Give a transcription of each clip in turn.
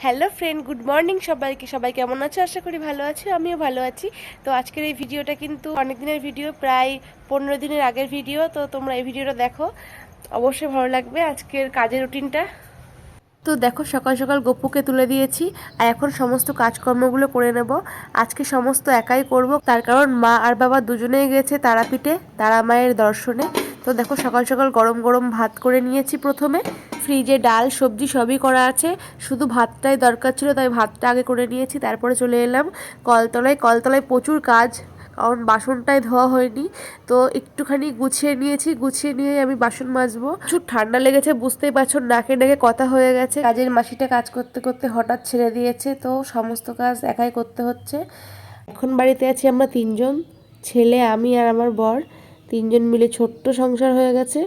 Hello friend, good morning সবাইকে। সবাই কেমন আছো? আশা করি ভালো আছো, আমিও ভালো আছি। তো আজকের এই ভিডিওটা কিন্তু অনেক দিনের ভিডিও, প্রায় 15 দিনের আগের ভিডিও। তো তোমরা এই ভিডিওটা দেখো, অবশ্যই ভালো লাগবে আজকের কাজের রুটিনটা। তো দেখো, সকাল সকাল গপুকে তুলে দিয়েছি আর এখন সমস্ত কাজকর্মগুলো করে নেব। আজকে সমস্ত একাই করব, তার কারণ মা আর বাবা দুজনেই গেছে তারাপীঠে, তারা মায়ের দর্শনে। তো দেখো, সকাল সকাল গরম গরম ভাত করে নিয়েছি। প্রথমে ফ্রিজে ডাল সবজি সবই করা আছে, শুধু ভাতটাই দরকার ছিল, তাই ভাতটা আগে করে নিয়েছি। তারপরে চলে এলাম কলতলায়। কলতলায় প্রচুর কাজ, কারণ বাসনটাই ধোয়া হয়নি। তো একটুখানি গুছিয়ে নিয়েছি, গুছিয়ে নিয়ে আমি বাসন মাজবো। প্রচুর ঠান্ডা লেগেছে, বুঝতেই পারছো, নাকে নাকে কথা হয়ে গেছে। কাজের মাসিটা কাজ করতে করতে হঠাৎ ছেড়ে দিয়েছে, তো সমস্ত কাজ একাই করতে হচ্ছে। এখন বাড়িতে আছি আমরা তিনজন, ছেলে, আমি আর আমার বর। তিনজন মিলে ছোট্ট সংসার হয়ে গেছে,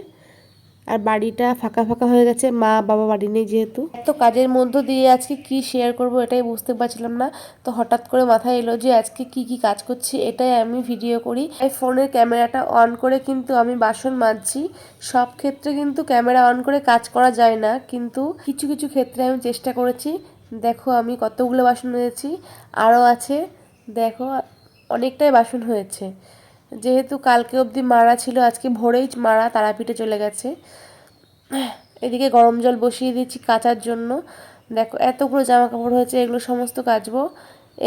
আর বাড়িটা ফাঁকা ফাঁকা হয়ে গেছে, মা বাবা বাড়ি নেই যেহেতু। এত কাজের মধ্য দিয়ে আজকে কি শেয়ার করব এটাই বুঝতে পারছিলাম না। তো হঠাৎ করে মাথায় এলো যে আজকে কি কি কাজ করছি, এটাই আমি ভিডিও করি। এই ফোনের ক্যামেরাটা অন করে কিন্তু আমি বাসন মাজছি। সব ক্ষেত্রে কিন্তু ক্যামেরা অন করে কাজ করা যায় না, কিন্তু কিছু কিছু ক্ষেত্রে আমি চেষ্টা করেছি। দেখো আমি কতগুলো বাসন মেজেছি, আরও আছে। দেখো, অনেকটাই বাসন হয়েছে। যেহেতু কালকে অবধি মারা ছিল, আজকে ভোরেই মারা তারাপীঠে চলে গেছে। এদিকে গরম জল বসিয়ে দিচ্ছি কাচার জন্য। দেখো এতগুলো জামা কাপড় হয়েছে, এগুলো সমস্ত কাচবো।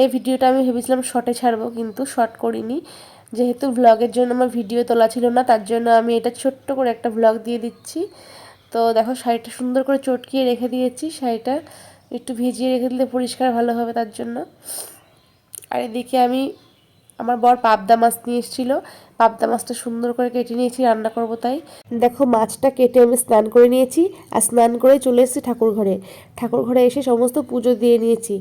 এই ভিডিওটা আমি ভেবেছিলাম শর্টে ছাড়বো, কিন্তু শর্ট করিনি, যেহেতু ভ্লগের জন্য আমার ভিডিও তোলা ছিল না, তার জন্য আমি এটা ছোট্ট করে একটা ভ্লগ দিয়ে দিচ্ছি। তো দেখো, শাড়িটা সুন্দর করে চটকিয়ে রেখে দিয়েছি। শাড়িটা একটু ভিজিয়ে রেখে দিলে পরিষ্কার ভালো হবে, তার জন্য। আর এদিকে আমি, আমার বর পাবদা মাছ নিয়ে এসেছিল, পাবদা মাছটা সুন্দর করে কেটে নিয়েছি, রান্না করব তাই। দেখো, মাছটা কেটে আমি স্নান করে নিয়েছি, আর স্নান করে চলে এসেছি ঠাকুর ঘরে। ঠাকুর ঘরে এসে সমস্ত পুজো দিয়ে নিয়েছি।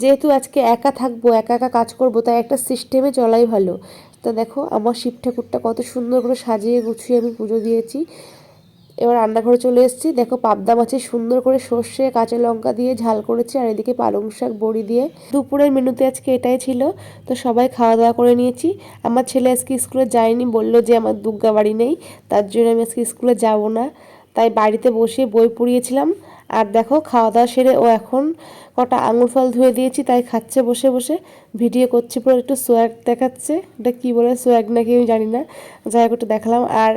যেহেতু আজকে একা থাকবো, একা একা কাজ করব, তাই একটা সিস্টেমে চলাই ভালো। তো দেখো, আমার শিব ঠাকুরটা কত সুন্দর করে সাজিয়ে গুছিয়ে আমি পুজো দিয়েছি। এবার রান্নাঘরে চলে এসেছি। দেখো, পাবদা মাছে সুন্দর করে সর্ষে কাঁচা লঙ্কা দিয়ে ঝাল করেছি, আর এদিকে পালং শাক বড়ি দিয়ে। দুপুরের মেনুতে আজকে এটাই ছিল। তো সবাই খাওয়া দাওয়া করে নিয়েছি। আমার ছেলে আজকে স্কুলে যায়নি, বলল যে আমার দুর্গা বাড়ি নেই, তার জন্য আমি আজকে স্কুলে যাব না। তাই বাড়িতে বসে বই পড়িয়েছিলাম। আর দেখো, খাওয়া দাওয়া সেরে ও এখন কটা আঙুর ফল ধুয়ে দিয়েছি, তাই খাচ্ছে বসে বসে। ভিডিও করছি, পুরো একটু সোয়াগ দেখাচ্ছে। এটা কী বলে, সোয়াগ নাকি আমি জানি না, যাই হোক একটু দেখালাম। আর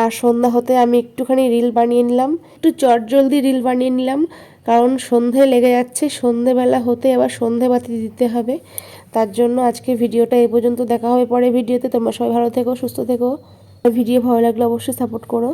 আর সন্ধ্যা হতে আমি একটুখানি রিল বানিয়ে নিলাম, একটু চটজলদি রিল বানিয়ে নিলাম, কারণ সন্ধে লেগে যাচ্ছে। সন্ধেবেলা হতে আবার সন্ধেবাতি দিতে হবে, তার জন্য আজকে ভিডিওটা এই পর্যন্ত। দেখা হবে পরে ভিডিওতে। তোমরা সবাই ভালো থেকো, সুস্থ থেকো। ভিডিও ভালো লাগলে অবশ্যই সাপোর্ট করো।